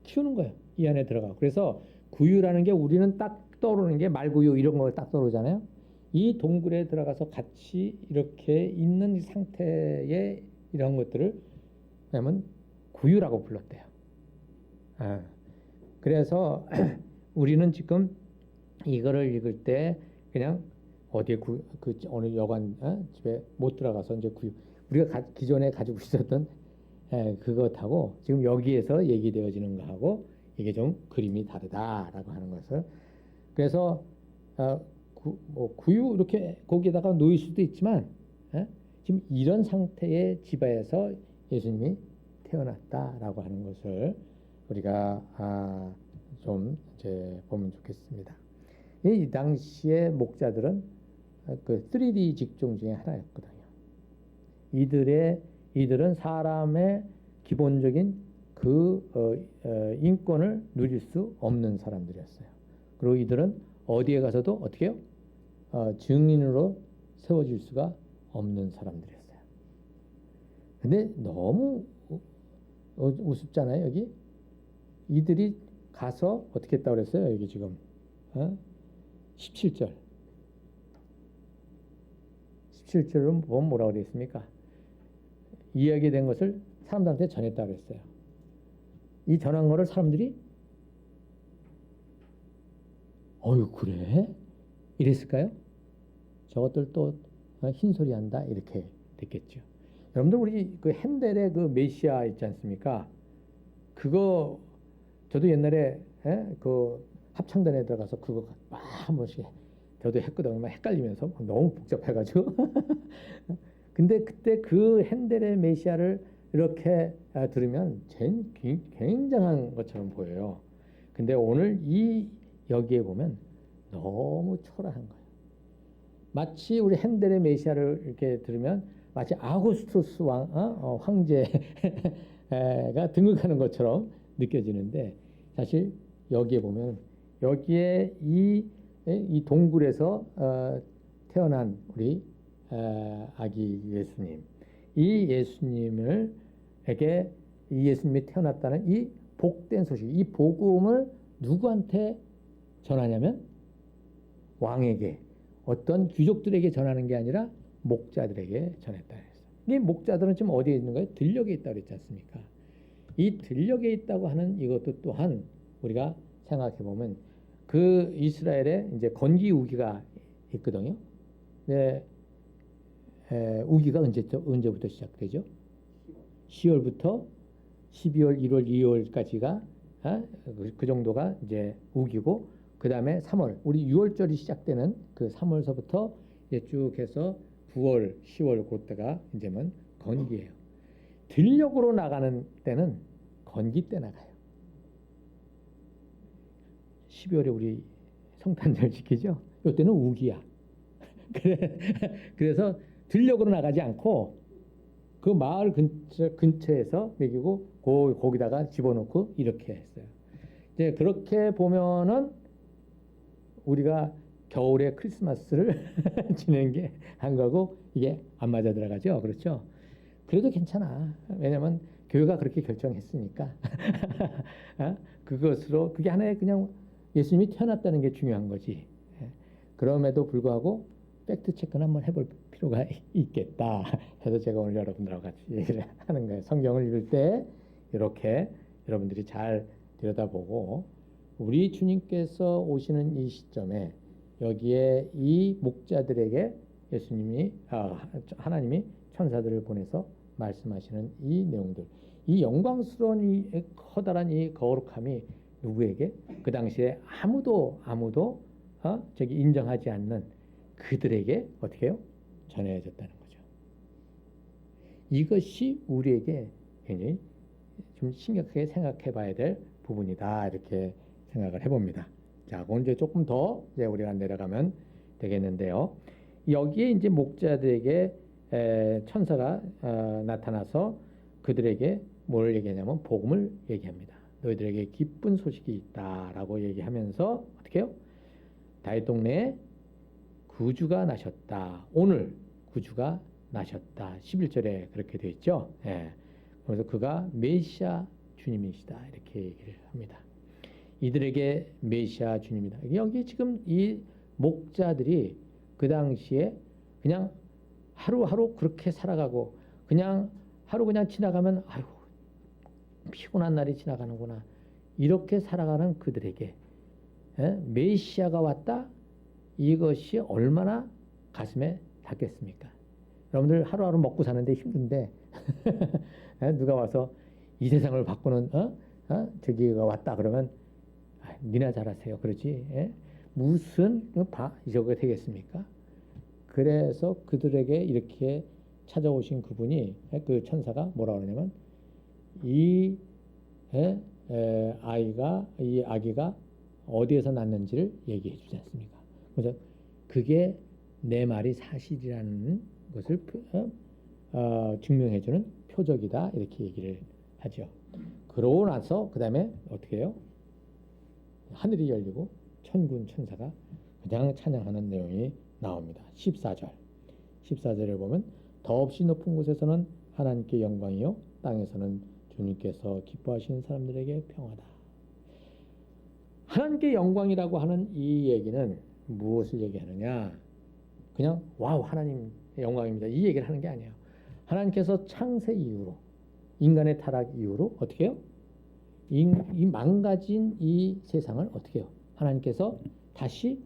키우는 거예요. 이 안에 들어가. 그래서 구유라는 게 우리는 딱 떠오르는 게 말구유 이런 거 딱 떠오르잖아요. 이 동굴에 들어가서 같이 이렇게 있는 상태의 이런 것들을 왜냐면 구유라고 불렀대요. 아, 그래서 우리는 지금 이거를 읽을 때 그냥 어디에 그 어느 여관 집에 못 들어가서 이제 우리가 기존에 가지고 있었던 그것하고 지금 여기에서 얘기되어지는 거하고 이게 좀 그림이 다르다라고 하는 것을 그래서 구유 이렇게 거기에다가 놓일 수도 있지만 지금 이런 상태의 집에서 예수님이 태어났다라고 하는 것을 우리가 좀 이제 보면 좋겠습니다. 이 당시의 목자들은 그 3D 직종 중에 하나였거든요. 이들은 사람의 기본적인 그 인권을 누릴 수 없는 사람들이었어요. 그리고 이들은 어디에 가서도 어떻게 해요? 증인으로 세워질 수가 없는 사람들이었어요. 근데 너무 우습잖아요, 여기. 이들이 가서 어떻게 했다고 그랬어요, 여기 지금. 17절. 17절은 보면 뭐라고 그랬습니까? 이야기된 것을 사람들한테 전했다고 그랬어요. 이 전한 거를 사람들이 어휴 그래? 이랬을까요? 저것들 또 흰소리 한다 이렇게 됐겠죠. 여러분들 우리 그 핸델의 그 메시아 있지 않습니까? 그거 저도 옛날에 그 합창단에 들어가서 그거 막 한 번씩 저도 했거든요. 막 헷갈리면서 너무 복잡해가지고. 근데 그때 그 핸델의 메시아를 이렇게 들으면 굉장한 것처럼 보여요. 근데 오늘 여기에 보면 너무 초라한 거예요. 마치 우리 핸델의 메시아를 이렇게 들으면 마치 아구스투스 황제가 등극하는 것처럼 느껴지는데 사실 여기에 보면 여기에 이 동굴에서 태어난 우리 아기 예수님, 이 예수님이 태어났다는 이 복된 소식, 이 복음을 누구한테 전하냐면 왕에게, 어떤 귀족들에게 전하는 게 아니라 목자들에게 전했다 했어요. 이 목자들은 지금 어디에 있는 거예요? 들녘에 있다고 그랬지 않습니까? 이 들녘에 있다고 하는 이것도 또한 우리가 생각해 보면 그 이스라엘에 이제 건기 우기가 있거든요. 네, 우기가 언제부터 시작되죠? 10월부터 12월, 1월, 2월까지가 그 정도가 이제 우기고 그 다음에 3월, 우리 6월절이 시작되는 그 3월서부터 이제 쭉 해서 9월, 10월 그때가 이제면 건기예요. 들녘으로 나가는 때는 건기 때 나가요. 12월에 우리 성탄절 지키죠? 이때는 우기야. 그래서 들녘으로 나가지 않고 그 마을 근처에서 먹이고 거기다가 집어넣고 이렇게 했어요. 이제 그렇게 보면은 우리가 겨울에 크리스마스를 지내는 게 한 거고 이게 안 맞아 들어가죠. 그렇죠? 그래도 괜찮아. 왜냐면 교회가 그렇게 결정했으니까. 그것으로 그게 하나의 그냥 예수님이 태어났다는 게 중요한 거지. 그럼에도 불구하고 팩트 체크는 한번 해볼 필요가 있겠다 해서 제가 오늘 여러분들하고 같이 얘기를 하는 거예요. 성경을 읽을 때 이렇게 여러분들이 잘 들여다보고 우리 주님께서 오시는 이 시점에 여기에 이 목자들에게 하나님이 천사들을 보내서 말씀하시는 이 내용들, 이 영광스러운 이 커다란 이 거룩함이 누구에게 그 당시에 아무도 저기 인정하지 않는 그들에게 어떻게 해요? 전해졌다는 거죠. 이것이 우리에게 굉장히 좀 심각하게 생각해 봐야 될 부분이다 이렇게 생각을 해봅니다. 자, 그건 이제 조금 더 이제 우리가 내려가면 되겠는데요. 여기에 이제 목자들에게 천사가 나타나서 그들에게 뭘 얘기하냐면 복음을 얘기합니다. 너희들에게 기쁜 소식이 있다라고 얘기하면서 어떻게 해요? 다윗 동네에 구주가 나셨다. 오늘 구주가 나셨다. 11절에 그렇게 되어 있죠. 예. 그래서 그가 메시아 주님이시다. 이렇게 얘기를 합니다. 이들에게 메시아 주님이다. 여기 지금 이 목자들이 그 당시에 그냥 하루하루 그렇게 살아가고 그냥 하루 그냥 지나가면 아이고 피곤한 날이 지나가는구나. 이렇게 살아가는 그들에게 메시아가 왔다? 이것이 얼마나 가슴에 닿겠습니까? 여러분들 하루하루 먹고 사는데 힘든데 누가 와서 이 세상을 바꾸는 저기가 왔다 그러면 니나 잘하세요. 그러지. 무슨 저거 되겠습니까? 그래서 그들에게 이렇게 찾아오신 그분이 그 천사가 뭐라 그러냐면 이 아기가 어디에서 났는지를 얘기해 주지 않습니까? 그래서 그게 내 말이 사실이라는 것을 증명해주는 표적이다 이렇게 얘기를 하죠. 그러고 나서 그 다음에 어떻게 해요? 하늘이 열리고 천군 천사가 그냥 찬양하는 내용이 나옵니다. 14절에 보면 더없이 높은 곳에서는 하나님께 영광이요 땅에서는 주님께서 기뻐하시는 사람들에게 평화다. 하나님께 영광이라고 하는 이 얘기는 무엇을 얘기하느냐? 그냥 와우 하나님 영광입니다. 이 얘기를 하는 게 아니에요. 하나님께서 창세 이후로 인간의 타락 이후로 어떻게 해요? 이 망가진 이 세상을 어떻게 해요? 하나님께서 다시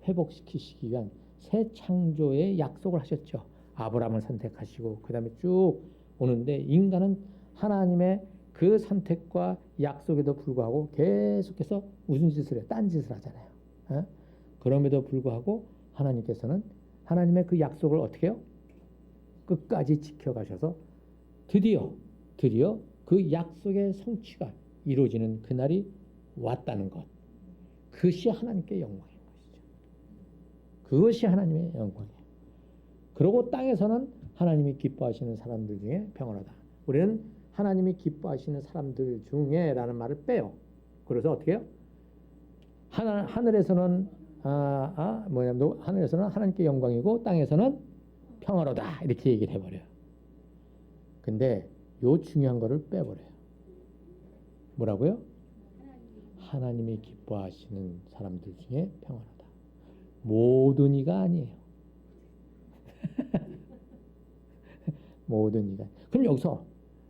회복시키시기 위한 새 창조의 약속을 하셨죠. 아브라함을 선택하시고 그 다음에 쭉 오는데 인간은 하나님의 그 선택과 약속에도 불구하고 계속해서 무슨 짓을 해요? 딴 짓을 하잖아요. 그럼에도 불구하고 하나님께서는 하나님의 그 약속을 어떻게 해요? 끝까지 지켜가셔서 드디어 그 약속의 성취가 이루어지는 그날이 왔다는 것. 그것이 하나님께 영광인 것이죠. 그것이 하나님의 영광이에요. 그리고 땅에서는 하나님이 기뻐하시는 사람들 중에 평안하다. 우리는 하나님이 기뻐하시는 사람들 중에 라는 말을 빼요. 그래서 어떻게 해요? 하늘에서는 하늘에서는 하나님께 영광이고 땅에서는 평화로다 이렇게 얘기를 해버려요. 근데 요 중요한 거를 빼버려요. 뭐라고요? 하나님이 기뻐하시는 사람들 중에 평안하다. 모든 이가 아니에요. 모든 이가. 그럼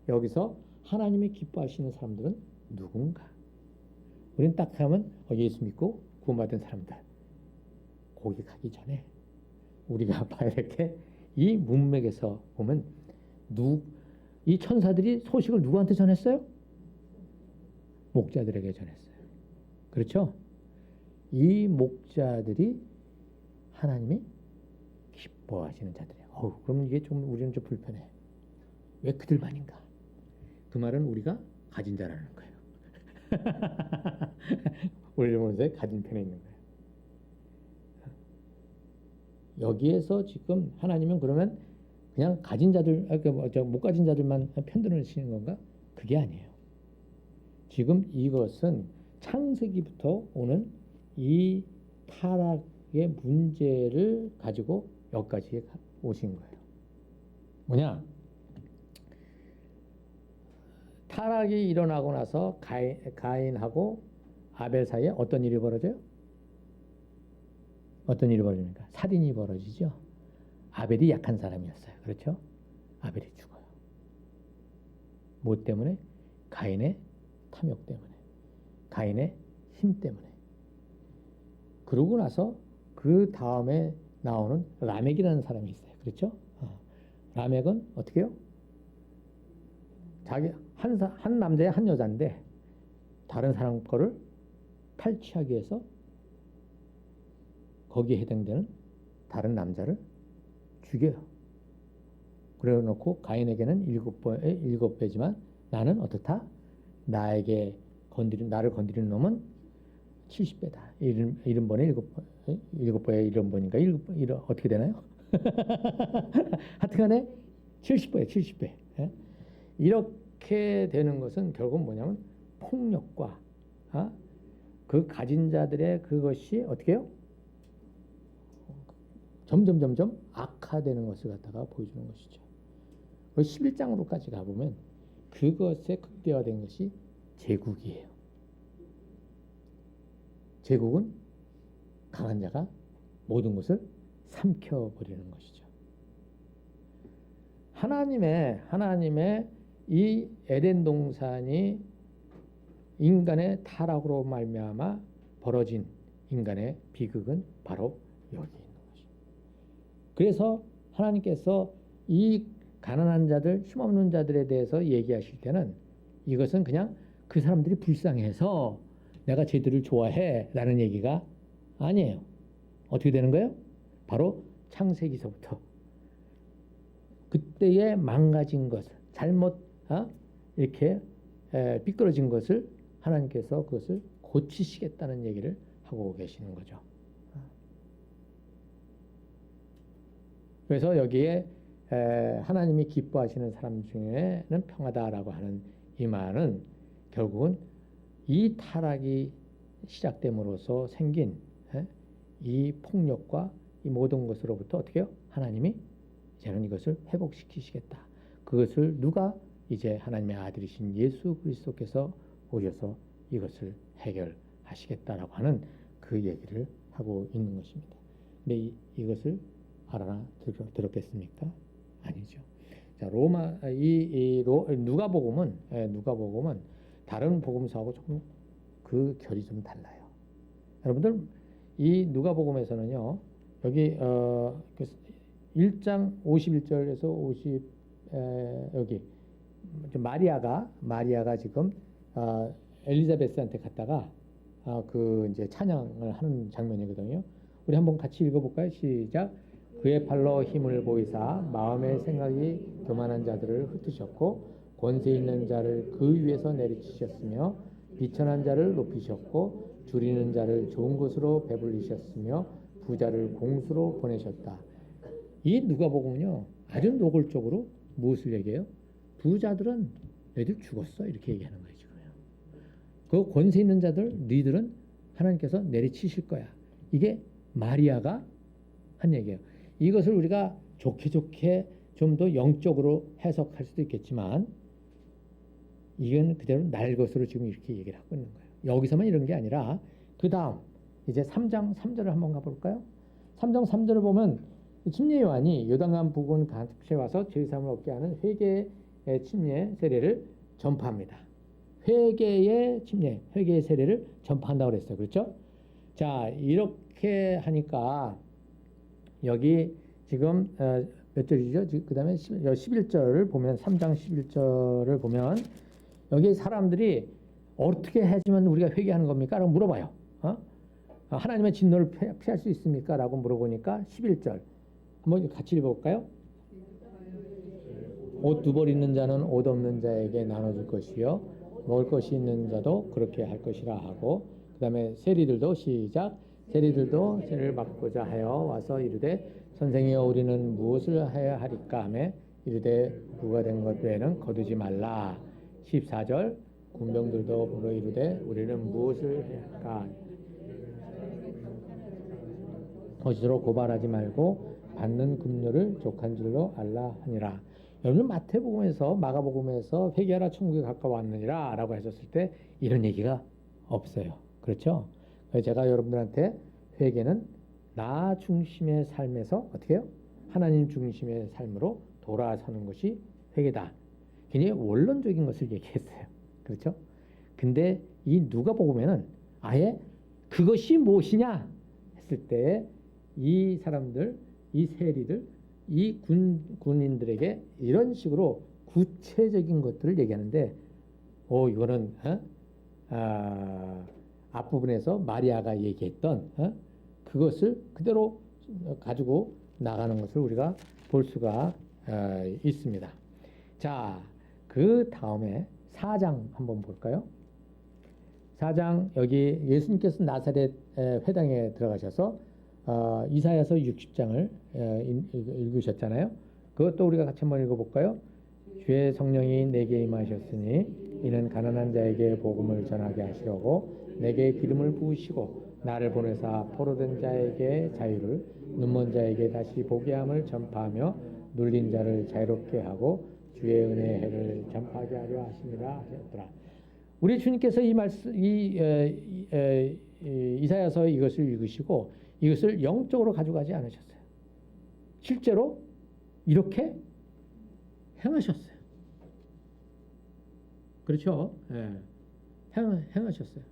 여기서 하나님이 기뻐하시는 사람들은 누군가? 우리는 딱 하면 예수 믿고 구원받은 사람들. 거기 가기 전에 우리가 봐야 될 게 이 문맥에서 보면 이 천사들이 소식을 누구한테 전했어요? 목자들에게 전했어요. 그렇죠? 이 목자들이 하나님이 기뻐하시는 자들이에요. 그러면 이게 좀 우리는 좀 불편해. 왜 그들만인가? 그 말은 우리가 가진 자라는 거예요. 우리 보면서 가진 편에 있는 거예요. 여기에서 지금 하나님은 그러면 그냥 가진 자들, 못 가진 자들만 편들으시는 건가? 그게 아니에요. 지금 이것은 창세기부터 오는 이 타락의 문제를 가지고 여기까지 오신 거예요. 뭐냐? 타락이 일어나고 나서 가인하고 아벨 사이에 어떤 일이 벌어져요? 어떤 일이 벌어집니까? 살인이 벌어지죠. 아벨이 약한 사람이었어요. 그렇죠? 아벨이 죽어요. 뭐 때문에? 가인의 탐욕 때문에. 가인의 힘 때문에. 그러고 나서 그 다음에 나오는 라멕이라는 사람이 있어요. 그렇죠? 라멕은 어떻게 해요? 자기 한 남자의 한 여자인데 다른 사람 거를 탈취하기 위해서 거기에 해당되는 다른 남자를 죽여요. 그래 놓고 가인에게는 7배지만 나는 어떻다? 나를 건드리는 놈은 70배다. 70번에 7번, 7번에 1번인가? 어떻게 되나요? 하여튼간에 70배에 70배. 예? 이렇게 되는 것은 결국 뭐냐면 폭력과 그 가진 자들의 그것이 어떻게 해요? 점점 악화되는 것을 갖다가 보여주는 것이죠. 11장으로까지 가보면 그것에 극대화된 것이 제국이에요. 제국은 강한 자가 모든 것을 삼켜버리는 것이죠. 하나님의 이 에덴 동산이 인간의 타락으로 말미암아 벌어진 인간의 비극은 바로 여기 있는 것이죠. 그래서 하나님께서 이 가난한 자들, 힘없는 자들에 대해서 얘기하실 때는 이것은 그냥 그 사람들이 불쌍해서 내가 쟤들을 좋아해 라는 얘기가 아니에요. 어떻게 되는 거예요? 바로 창세기서부터 그때의 망가진 것을 잘못 이렇게 삐뚤어진 것을 하나님께서 그것을 고치시겠다는 얘기를 하고 계시는 거죠. 그래서 여기에 하나님이 기뻐하시는 사람 중에는 평하다라고 하는 이 말은 결국은 이 타락이 시작됨으로써 생긴 이 폭력과 이 모든 것으로부터 어떻게 해요? 하나님이 이제는 이것을 회복시키시겠다. 그것을 누가? 이제 하나님의 아들이신 예수 그리스도께서 오셔서 이것을 해결하시겠다라고 하는 그 얘기를 하고 있는 것입니다. 근데 이것을 들었겠습니까? 아니죠. 자, 누가복음은 다른 복음서하고 조금 그 결이 좀 달라요. 여러분들 이 누가복음에서는요, 여기 1장 51절에서 50 여기 마리아가 지금 엘리자베스한테 갔다가 그 이제 찬양을 하는 장면이거든요. 우리 한번 같이 읽어볼까요? 시작. 그의 팔로 힘을 보이사 마음의 생각이 교만한 자들을 흩으셨고 권세 있는 자를 그 위에서 내리치셨으며 비천한 자를 높이셨고 줄이는 자를 좋은 곳으로 배불리셨으며 부자를 공수로 보내셨다. 이 누가복음은요 아주 노골적으로 무엇을 얘기해요? 부자들은 너희들 죽었어 이렇게 얘기하는 거예요. 지금요. 그 권세 있는 자들 너희들은 하나님께서 내리치실 거야. 이게 마리아가 한 얘기예요. 이것을 우리가 좋게 좀 더 영적으로 해석할 수도 있겠지만 이건 그대로 날 것으로 지금 이렇게 얘기를 하고 있는 거예요. 여기서만 이런 게 아니라 그 다음 이제 3장 3절을 한번 가볼까요? 3장 3절을 보면 침례 요한이 요단강 부근 가축에 와서 죄사함을 얻게 하는 회개의 침례 세례를 전파합니다. 회개의 세례를 전파한다고 그랬어요. 그렇죠? 자, 이렇게 하니까 여기 지금 몇 절이죠? 그 다음에 11절을 보면 3장 11절을 보면 여기 사람들이 어떻게 해주면 우리가 회개하는 겁니까? 라고 물어봐요. 하나님의 진노를 피할 수 있습니까? 라고 물어보니까 11절 한번 같이 읽어볼까요? 옷 두 벌 있는 자는 옷 없는 자에게 나눠줄 것이요 먹을 것이 있는 자도 그렇게 할 것이라 하고 그 다음에 세리들도 시작 세리들도 세를 받고자 하여 와서 이르되 선생이여 우리는 무엇을 해야 하리까 하며 이르되 부가 된 것 외에는 거두지 말라. 14절 군병들도 물어 이르되 우리는 무엇을 해야 할까? 거짓으로 고발하지 말고 받는 금료를 족한 줄로 알라 하니라. 여러분 마태복음에서 마가복음에서 회개하라 천국에 가까웠느니라 라고 하셨을 때 이런 얘기가 없어요. 그렇죠? 그래서 제가 여러분들한테 회개는 나 중심의 삶에서 어떻게 해요? 하나님 중심의 삶으로 돌아서는 것이 회개다. 굉장히 원론적인 것을 얘기했어요. 그렇죠? 근데 이 누가복음에는 아예 그것이 무엇이냐 했을 때 이 사람들, 이 세리들, 이 군인들에게 이런 식으로 구체적인 것들을 얘기하는데 이거는 앞부분에서 마리아가 얘기했던 그것을 그대로 가지고 나가는 것을 우리가 볼 수가 있습니다. 자, 그 다음에 4장 한번 볼까요? 4장 여기 예수님께서 나사렛 회당에 들어가셔서 이사야서 60장을 읽으셨잖아요. 그것도 우리가 같이 한번 읽어볼까요? 주의 성령이 내게 임하셨으니 이는 가난한 자에게 복음을 전하게 하시려고 내게 기름을 부으시고 나를 보내사 포로된 자에게 자유를 눈먼 자에게 다시 보게 함을 전파하며 눌린 자를 자유롭게 하고 주의 은혜의 해를 전파하게 하려 하심이라 하셨더라. 우리 주님께서 이 말씀, 이사야서 이것을 읽으시고 이것을 영적으로 가져가지 않으셨어요. 실제로 이렇게 행하셨어요. 그렇죠? 예. 행하셨어요.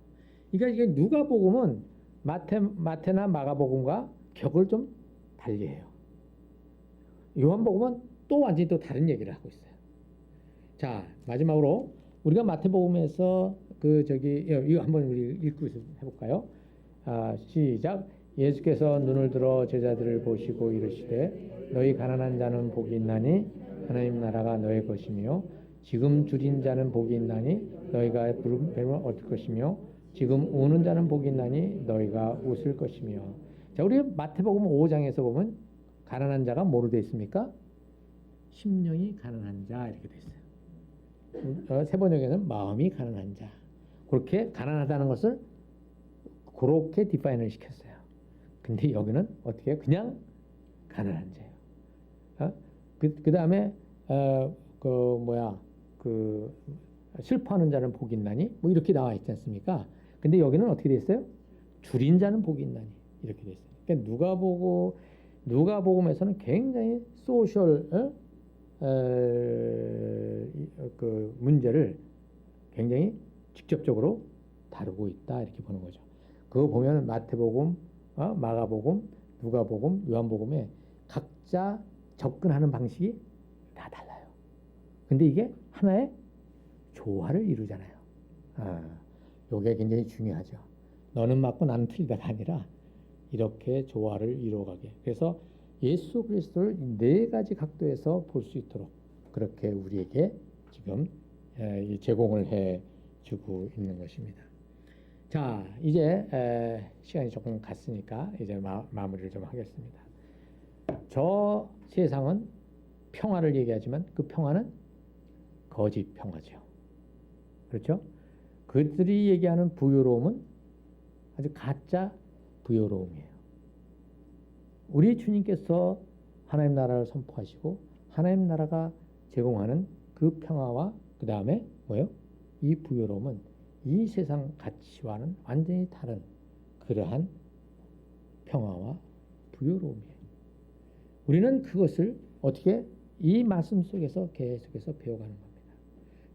그러니까 이게 누가복음은 마태나 마가복음과 격을 좀 달리해요. 요한복음은 또 완전히 또 다른 얘기를 하고 있어요. 자, 마지막으로 우리가 마태복음에서 이거 한번 우리 읽고 해볼까요? 시작. 예수께서 눈을 들어 제자들을 보시고 이르시되 너희 가난한 자는 복이 있나니 하나님 나라가 너희 것이며 지금 줄인 자는 복이 있나니 너희가 부름을 얻을 것이며 지금 우는 자는 복이 있나니 너희가 웃을 것이며. 자, 우리 마태복음 5장에서 보면 가난한 자가 뭐로 되어 있습니까? 심령이 가난한 자 이렇게 되어 있어요. 세 번역에는 마음이 가난한 자. 그렇게 가난하다는 것을 그렇게 디파인을 시켰어요. 근데 여기는 어떻게 해요? 그냥 가난한 자예요. 그 다음에 슬퍼하는 자는 복이 있나니 뭐 이렇게 나와 있지 않습니까? 근데 여기는 어떻게 돼 있어요? 줄인 자는 복이 있나니 이렇게 돼 있어요. 그러니까 누가복음에서는 굉장히 소셜 그 문제를 굉장히 직접적으로 다루고 있다 이렇게 보는 거죠. 그거 보면 마태복음, 마가복음, 누가복음, 요한복음에 각자 접근하는 방식이 다 달라요. 근데 이게 하나의 조화를 이루잖아요. 이게 굉장히 중요하죠. 너는 맞고 나는 틀리다가 아니라 이렇게 조화를 이루어가게. 그래서 예수 그리스도를 네 가지 각도에서 볼 수 있도록 그렇게 우리에게 지금 제공을 해주고 있는 것입니다. 자, 이제 시간이 조금 갔으니까 이제 마무리를 좀 하겠습니다. 저 세상은 평화를 얘기하지만 그 평화는 거짓 평화죠. 그렇죠? 그들이 얘기하는 부유로움은 아주 가짜 부유로움이에요. 우리 주님께서 하나님 나라를 선포하시고 하나님 나라가 제공하는 그 평화와 그 다음에 뭐예요? 이 부유로움은 이 세상 가치와는 완전히 다른 그러한 평화와 부유로움이에요. 우리는 그것을 어떻게 이 말씀 속에서 계속해서 배워가는 겁니다.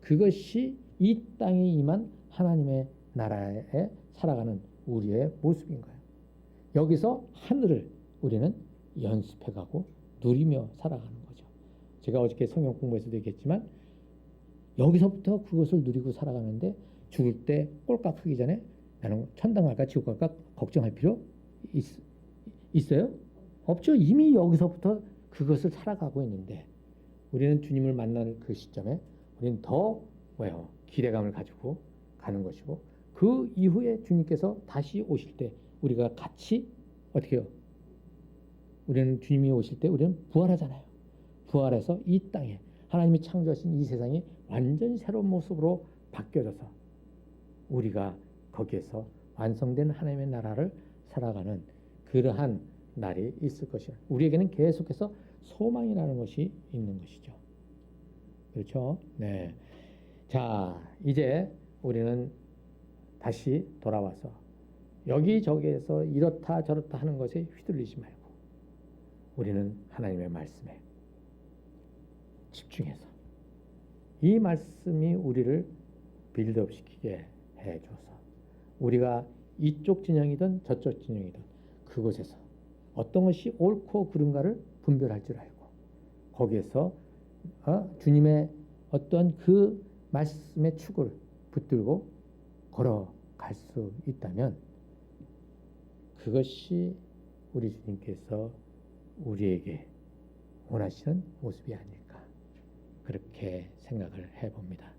그것이 이 땅에 임한 하나님의 나라에 살아가는 우리의 모습인 거예요. 여기서 하늘을 우리는 연습해가고 누리며 살아가는 거죠. 제가 어저께 성경 공부에서도 얘기했지만 여기서부터 그것을 누리고 살아가는데 죽을 때 꼴깍 하기 전에 나는 천당 갈까 지옥 갈까 걱정할 필요 있어요? 없죠. 이미 여기서부터 그것을 살아가고 있는데 우리는 주님을 만나는 그 시점에 우리는 더 기대감을 가지고 가는 것이고 그 이후에 주님께서 다시 오실 때 우리가 같이 어떻게 해요? 우리는 주님이 오실 때 우리는 부활하잖아요. 부활해서 이 땅에 하나님이 창조하신 이 세상이 완전 새로운 모습으로 바뀌어져서 우리가 거기에서 완성된 하나님의 나라를 살아가는 그러한 날이 있을 것이야. 우리에게는 계속해서 소망이라는 것이 있는 것이죠. 그렇죠? 네. 자, 이제 우리는 다시 돌아와서 여기저기에서 이렇다 저렇다 하는 것에 휘둘리지 말고 우리는 하나님의 말씀에 집중해서 이 말씀이 우리를 빌드업 시키게 해줘서 우리가 이쪽 진영이든 저쪽 진영이든 그곳에서 어떤 것이 옳고 그른가를 분별할 줄 알고 거기에서 주님의 어떤 그 말씀의 축을 붙들고 걸어갈 수 있다면 그것이 우리 주님께서 우리에게 원하시는 모습이 아닐까 그렇게 생각을 해봅니다.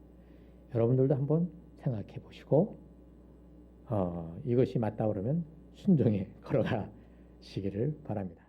여러분들도 한번 생각해 보시고 이것이 맞다 그러면 순종히 걸어가시기를 바랍니다.